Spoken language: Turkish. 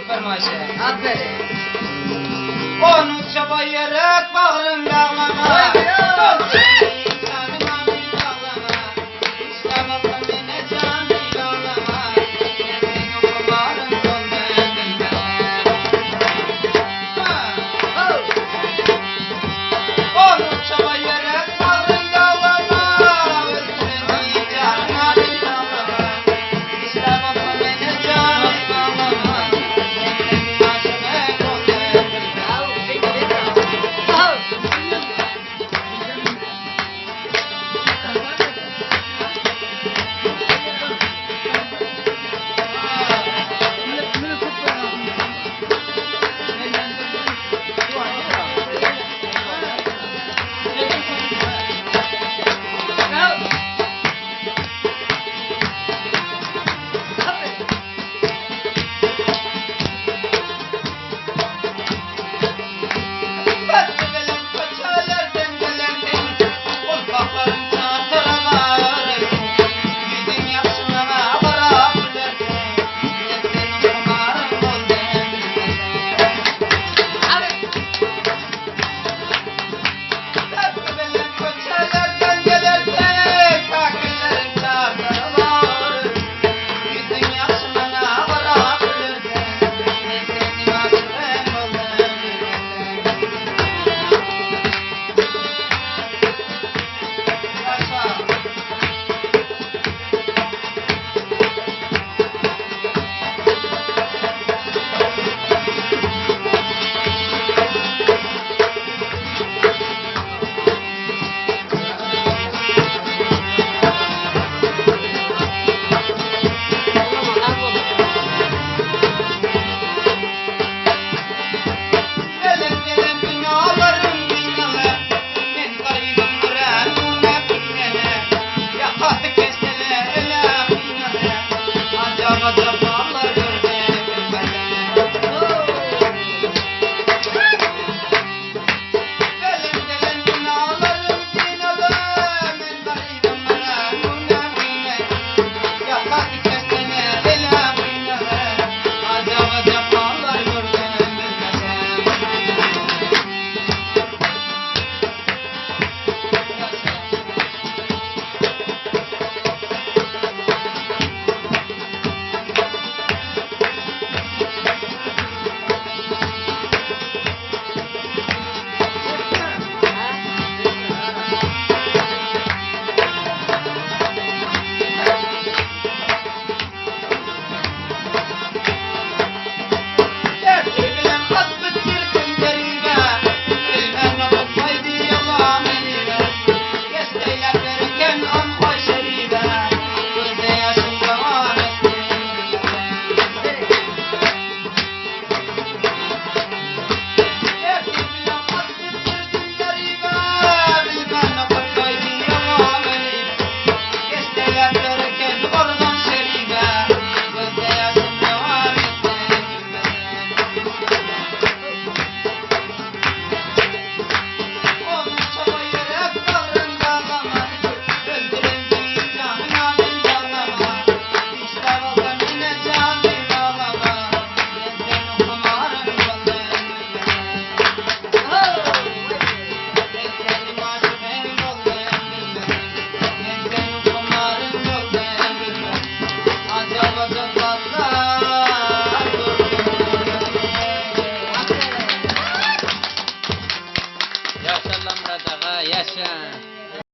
fermaişe. Aferin. Onu çabayarak bağrında ağlama. Vay be ya. Canım amin ağlama. İşte bakın beni canım ağlama. Yesin okumarım soldan Oh. Onu çabayarak bağrında ağlama. Öldürün canım amin ağlama. İşte bakın beni canım ağlama. Yesin başıma soldan Au, bekle. Oh. Yaşa lan Murat ağa, yaşa.